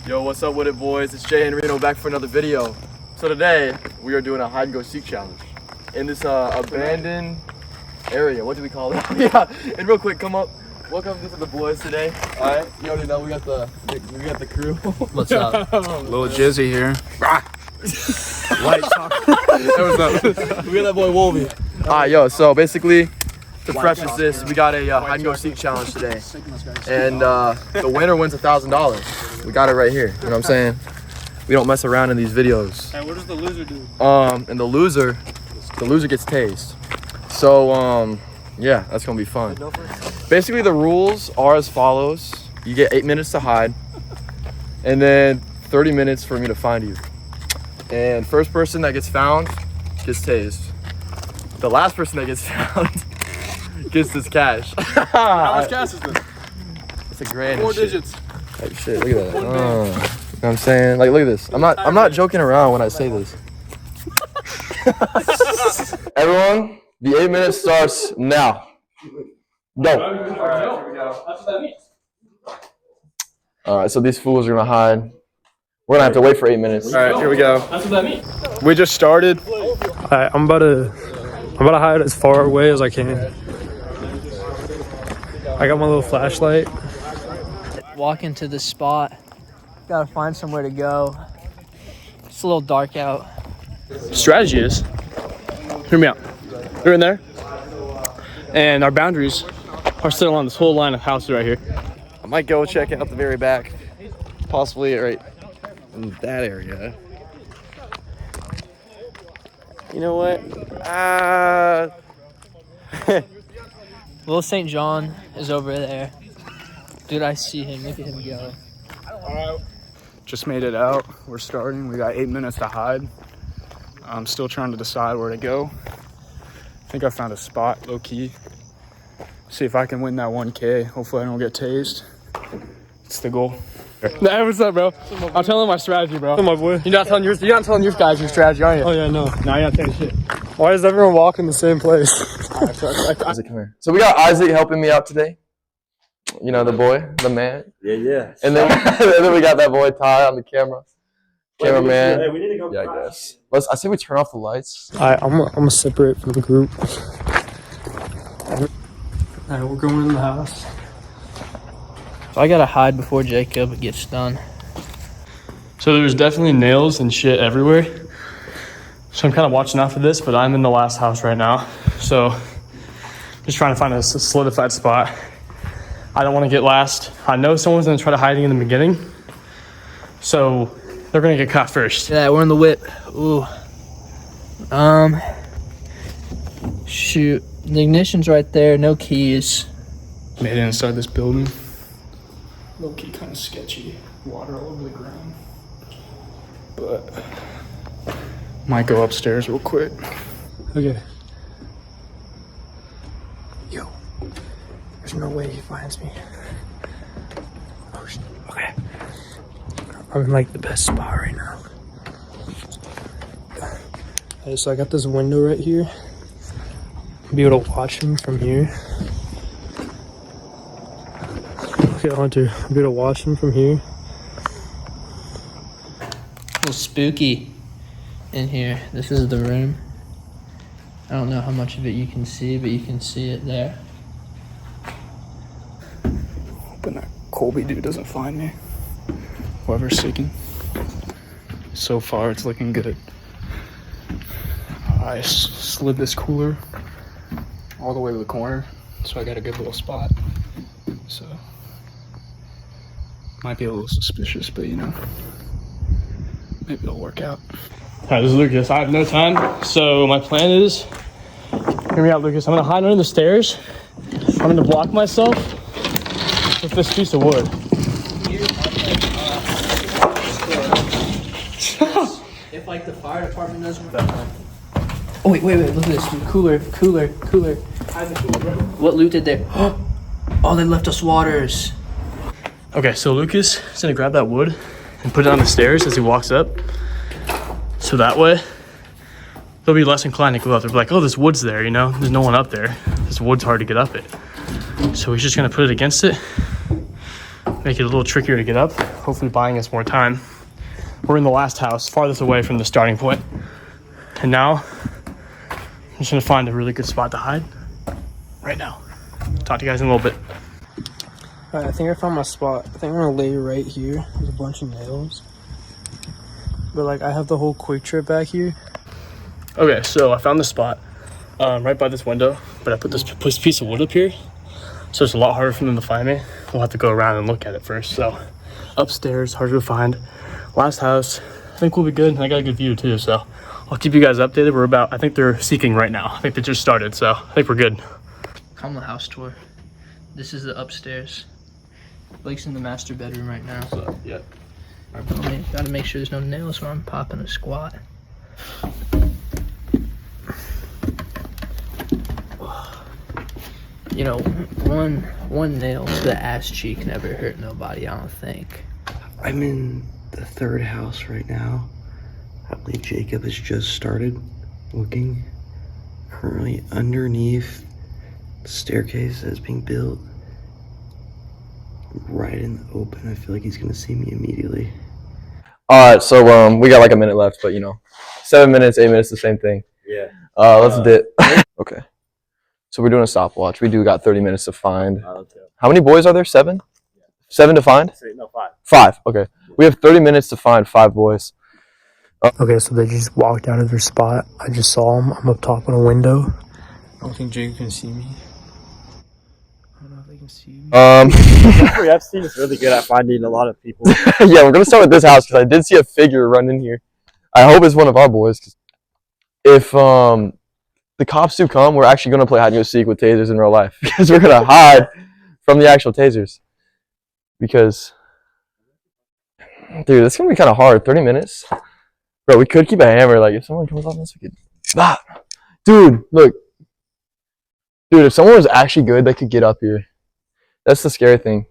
Yo, what's up with it, boys? It's Jay Henrino back for another video. So today, we are doing a hide and go seek challenge in this abandoned area. What do we call it? Yeah, and real quick, come up. Welcome to the boys today. All right, you already know we got the crew. What's up? Little Jizzy here. White chocolate. We got that boy Wolby. All right, yo. So basically, to preface this, we got a hide and go seek challenge today, and the winner wins $1,000. We got it right here. You know what I'm saying? We don't mess around in these videos. Hey, what does the loser do? And the loser gets tased. So yeah, that's gonna be fun. Basically, the rules are as follows: you get 8 minutes to hide, and then 30 minutes for me to find you. And first person that gets found gets tased. The last person that gets found gets this cash. How much cash is this? It's a grand. 4 digits. Like shit, look at that. You know what I'm saying? Like, look at this. I'm not joking around when I say this. Everyone, the 8 minutes starts now. Go. All right, so these fools are gonna hide. We're gonna have to wait for 8 minutes. All right, here we go. That's what that means. We just started. Alright, I'm about to hide as far away as I can. I got my little flashlight. Walk into the spot. Gotta find somewhere to go. It's a little dark out. Strategy is, hear me out. They're in there, and our boundaries are still on this whole line of houses right here. I might go check out the very back, possibly right in that area. You know what? Little St. John is over there. Dude, I see him. Look at him go. Just made it out. We're starting. We got 8 minutes to hide. I'm still trying to decide where to go. I think I found a spot, low key. See if I can win that 1K. Hopefully I don't get tased. It's the goal. Hey, what's up, bro? I'm telling my strategy, bro. Oh, my boy. You're not telling your guys your strategy, are you? Oh, yeah, no. No, you're not saying shit. Why is everyone walking the same place? Isaac, come here. So we got Isaac helping me out today. You know, the boy, the man. Yeah. And then, and then we got that boy Ty on the camera. Cameraman. Hey, we need to go. Yeah, I guess. I say we turn off the lights. I'm gonna separate from the group. Alright, we're going in the house. So I gotta hide before Jacob gets done. So there's definitely nails and shit everywhere. So I'm kind of watching out for this, but I'm in the last house right now. So just trying to find a solidified spot. I don't want to get last. I know someone's gonna try to hide in the beginning. So they're gonna get caught first. Yeah, we're in the whip. Ooh. Shoot. The ignition's right there. No keys. Made it inside this building. Low key kind of sketchy. Water all over the ground. But might go upstairs real quick. Okay. Yo. There's no way he finds me. Oh, shit. Okay. I'm in like the best spot right now. Okay, so I got this window right here. I'll be able to watch him from here. Okay, Hunter, I'll be able to watch him from here. A little spooky in here. This is the room. I don't know how much of it you can see, but you can see it there. Hoping that Colby dude doesn't find me. Whoever's seeking. So far, it's looking good. I slid this cooler all the way to the corner, so I got a good little spot. So, might be a little suspicious, but you know, maybe it'll work out. All right, this is Lucas. I have no time, so my plan is, hear me out, Lucas. I'm gonna hide under the stairs. I'm gonna block myself with this piece of wood. If like the fire department doesn't. Oh wait, look at this. Cooler. What loot did they? Oh, they left us waters. Okay, so Lucas is gonna grab that wood and put it on the stairs as he walks up. So that way, they'll be less inclined to go up. They'll be like, oh, this wood's there, you know? There's no one up there. This wood's hard to get up it. So he's just gonna put it against it. make it a little trickier to get up, hopefully buying us more time. We're in the last house, farthest away from the starting point. And now, I'm just gonna find a really good spot to hide right now. Talk to you guys in a little bit. Alright, I think I found my spot. I think I'm gonna lay right here. There's a bunch of nails. But like, I have the whole quick trip back here. Okay, so I found the spot right by this window, but I put this piece of wood up here, so it's a lot harder for them to find me. We'll have to go around and look at it first. So upstairs, harder to find. Last house, I think we'll be good. I got a good view too, so I'll keep you guys updated. We're about, I think they're seeking right now. I think they just started, so I think we're good. Come the house tour. This is the upstairs. Blake's in the master bedroom right now. So, yeah. Gotta make sure there's no nails when I'm popping a squat. You know, one nail to the ass cheek never hurt nobody, I don't think. I'm in the third house right now. I believe Jacob has just started looking. Currently underneath the staircase that's being built. Right in the open. I feel like he's gonna see me immediately. All right, so we got like a minute left, but you know, 7 minutes, 8 minutes, the same thing. Yeah. Let's dip. Okay. So we're doing a stopwatch. We do got 30 minutes to find. How many boys are there? 7? 7 to find? No, 5. 5. Okay. We have 30 minutes to find 5 boys. Okay, so they just walked out of their spot. I just saw them. I'm up top on a window. I don't think Jake can see me. I don't know if they can see me. Jeffrey Epstein is really good at finding a lot of people. Yeah, we're gonna start with this house because I did see a figure run in here. I hope it's one of our boys. 'Cause if the cops do come, we're actually gonna play hide and go seek with tasers in real life because we're gonna hide from the actual tasers. Because, dude, it's gonna be kind of hard. 30 minutes, bro. We could keep a hammer. Like if someone comes on this, we could. Ah, dude, look, dude. If someone was actually good, they could get up here. That's the scary thing.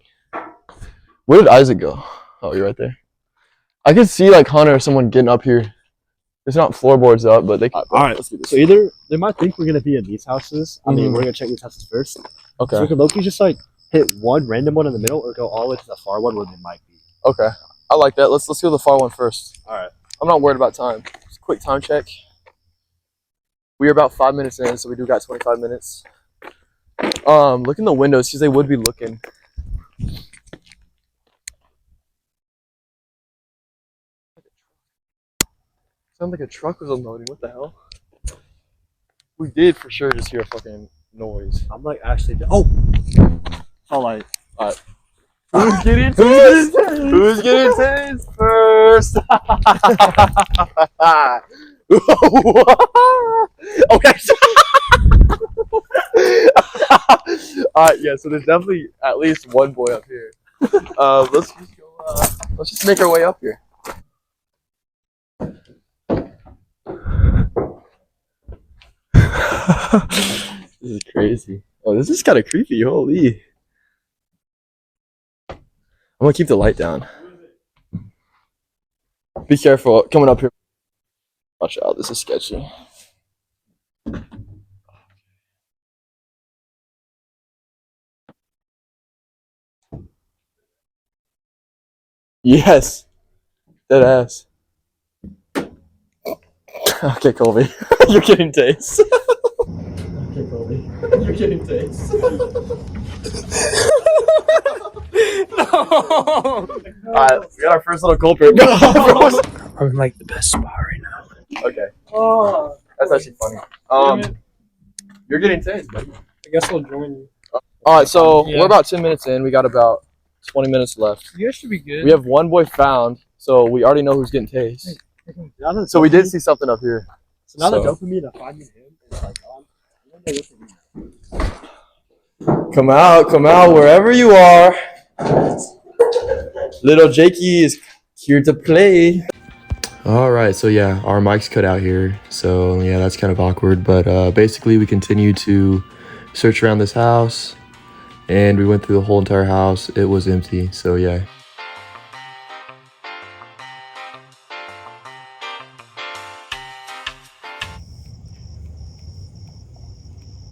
Where did Isaac go? Oh, you're right there. I could see like Hunter or someone getting up here. There's not floorboards up, but they. All right, let's do this. So either they might think we're gonna be in these houses. I mean, we're gonna check these houses first. Okay. So we can low-key just like hit one random one in the middle, or go all the way to the far one where they might be. Okay. I like that. Let's go to the far one first. All right. I'm not worried about time. Just a quick time check. We are about 5 minutes in, so we do got 25 minutes. Look in the windows because they would be looking. Sounds like a truck was unloading. What the hell? We did for sure just hear a fucking noise. I'm like actually. Oh. All right. Who's getting tased? Who's getting tased first? Okay. Alright, yeah, so there's definitely at least one boy up here. Let's just go, let's just make our way up here. This is crazy. Oh, this is kind of creepy. Holy. I'm gonna keep the light down. Be careful coming up here. Watch out, this is sketchy. Yes. Dead ass. Okay, Colby. You're getting tased. Okay, Colby. You're getting tased. No! Alright, we got our first little culprit. I'm in like the best spot right now. Okay. Oh, that's actually funny. You're getting tased, buddy. I guess I'll join you. Alright, so we're about 10 minutes in. We got about 20 minutes left. You guys should be good. We have one boy found, so we already know who's getting tased. So we did see something up here. So now the dopamine of finding him is like on. Come out, wherever you are. Little Jakey is here to play. All right, so yeah, our mic's cut out here. So yeah, that's kind of awkward. But basically we continue to search around this house and we went through the whole entire house. It was empty, so yeah.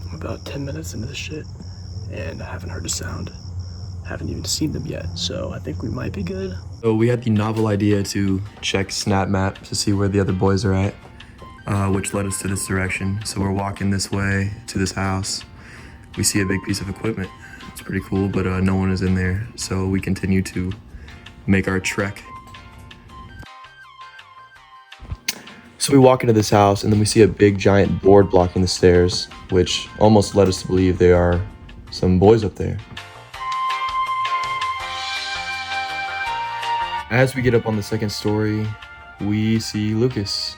I'm about 10 minutes into this shit and I haven't heard a sound. haven't even seen them yet, so I think we might be good. So we had the novel idea to check Snap Map to see where the other boys are at, which led us to this direction. So we're walking this way to this house. We see a big piece of equipment. It's pretty cool, but no one is in there. So we continue to make our trek. So we walk into this house and then we see a big giant board blocking the stairs, which almost led us to believe there are some boys up there. As we get up on the second story, we see Lucas.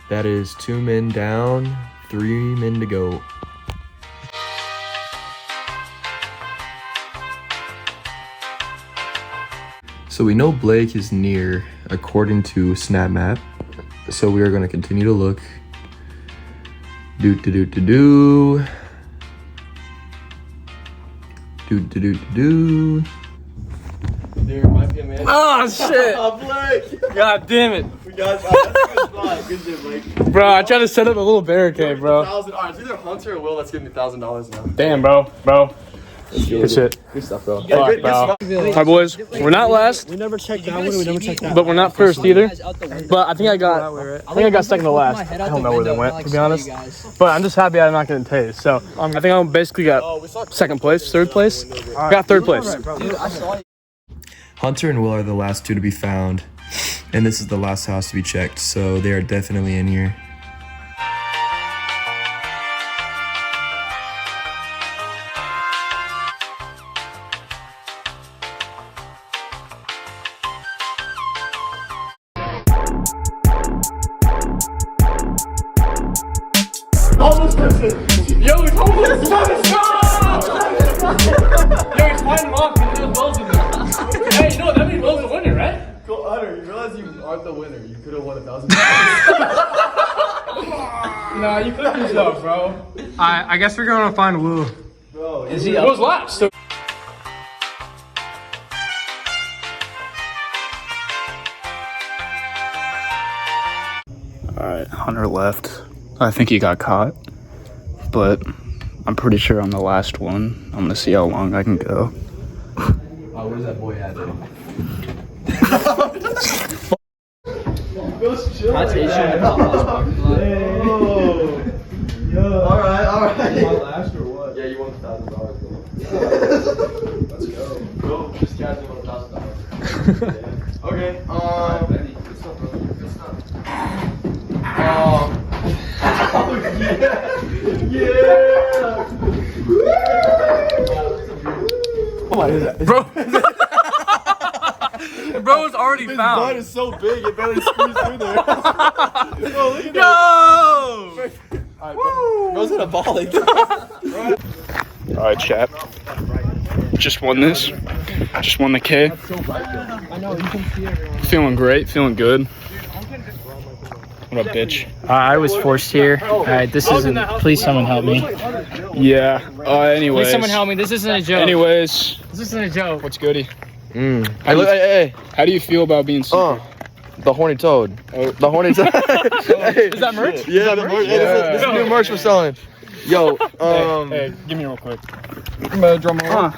That is 2 men down, 3 men to go. So we know Blake is near, according to Snap Map. So we are going to continue to look. Do. There might be a man. Oh shit! Blake! God damn it! We got you. That's a good spot. Good shit, Blake. Bro, I tried to set up a little barricade, bro. Alright, it's either Hunter or Will that's giving me $1,000 now. Damn, bro. Good shit. Good stuff, bro. Fuck, Good bro. spot. Alright, boys. We're not last, We never checked that one. We never checked that. but we're not first either. But I think I got second to last. I don't know where they went, to be honest. But I'm just happy I'm not getting tased. So I think I basically got second place, third place. Got third place. Hunter and Will are the last two to be found, and this is the last house to be checked, so they are definitely in here. Yo, he's homeless! Yo, he's fighting him off because there's Wells in there. Hey, you know what? That means Wells the winner, right? Hunter, you realize you aren't the winner. You could have won $1,000. Nah, you cooked yourself, bro. I guess we're gonna find Woo. Bro, Is he up? Who's last? Alright, Hunter left. I think he got caught. But I'm pretty sure I'm the last one. I'm gonna see how long I can go. oh, where's that boy at, dude? Alright. Last or what? Yeah, you won $1,000. Let's go. Go. Just casually won $1,000. Okay. Good stuff, bro. Good stuff. What is that? Bro. Bro's already found. His butt is so big, it barely squeezed through there. Oh, look at Yo! that. Bro's in a ball like that. Alright, chat. Just won this. Just won the K. Feeling great, feeling good. What up, bitch? I was forced here. Alright, this isn't. Please, someone help me. Yeah. Anyways. Please, someone help me. This isn't a joke. Anyways, This isn't a joke. what's goody? Hey. How do you feel about being secret? The horny toad. The horny toad. Hey, Is that merch? yeah, the merch. Hey, this is new merch we're selling. Yo, Hey, give me real quick. Drum roll.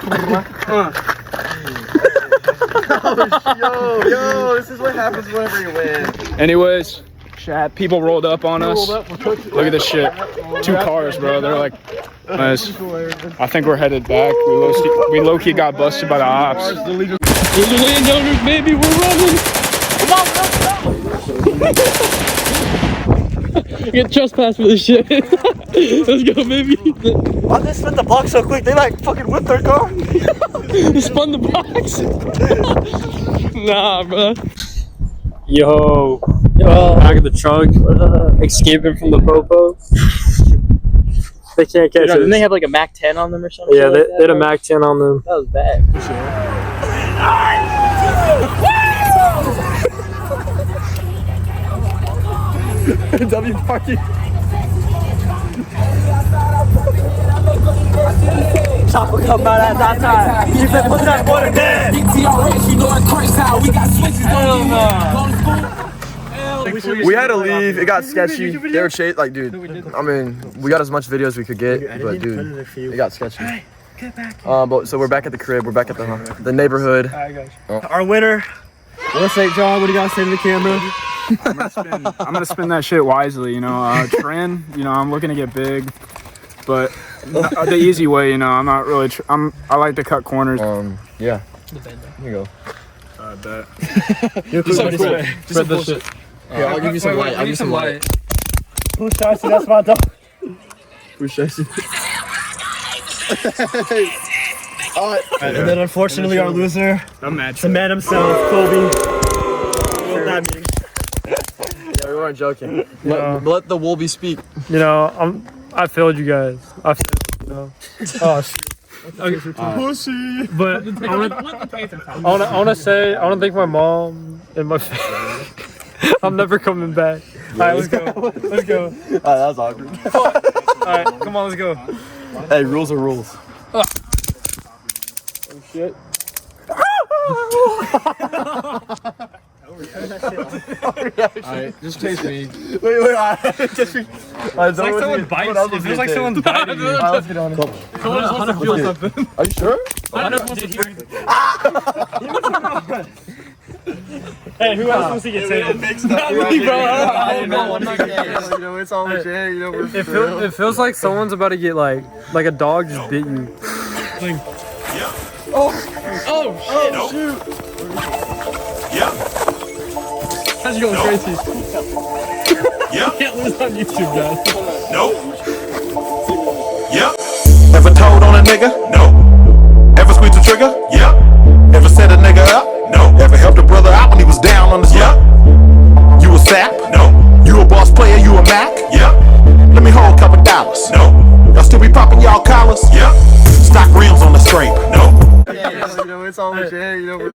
Yo, this is what happens whenever you win. Anyways, chat. People rolled up on us. Look at this shit. 2 cars, bro. They're like, nice. I think we're headed back. We low-key got busted by the ops. We're the landowners, baby. We're running. Come on, let's go. Get trespassed for this shit. Let's go, baby. Why they spin the block so quick? They like fucking whipped their car. You spun the box. Nah, bro. Yo. Back of the trunk. Escaping from the popo. They can't catch us. Didn't they have like a Mac 10 on them or something? Yeah, like they had a Mac 10 on them. That was bad. W party. Chopper come out at that time. You better put that boy to bed. We had to leave. It got sketchy. They were chasing, like, dude. I mean, we got as much video as we could get, but dude, it got sketchy. But so we're back at the crib. We're back at the neighborhood. Our winner, Will St. John. What do you gotta say to the camera? I'm gonna spin that shit wisely, you know. Tran, you know, I'm looking to get big, but the easy way, you know. I'm not really. I like to cut corners. Yeah. Here you go. I bet. Just bullshit. Here, I'll give you some light. I'll give you some light. Who shots you? That's my dog. Who shows you? And then unfortunately our loser, match. the man himself, Colby. What that means. Yeah, we weren't joking. Let the Wolby speak. You know, I failed you guys. I failed, you know. Oh shit. Pussy. But I want to thank my mom and my family. I'm never coming back. All right, let's go. Let's go. That was awkward. All right, come on, let's go. Hey, rules are rules. Oh shit. Alright, just chase me. Wait, just me. It's like someone bites. It feels like someone's biting you. Alright, let's get on it. Someone just wants to feel something. Are you sure? Hey, who else wants to get taken? Not me, bro. I don't know. I'm not getting it. You know, it's all legit. You know, It feels like someone's about to get like a dog just bit you. Oh, shoot. How's you going crazy? Can't lose on YouTube, guys. Ever told on a nigga? No. Ever squeezed the trigger? Yeah. Ever set a nigga up? No. Ever helped a brother out when he was down on his luck? You a sap? No. You a boss player? You a Mac? Yeah. Let me hold a couple dollars. No. Y'all still be popping y'all collars? Yeah. Stock rims on the scrape? No. You know, it's all legit. You know.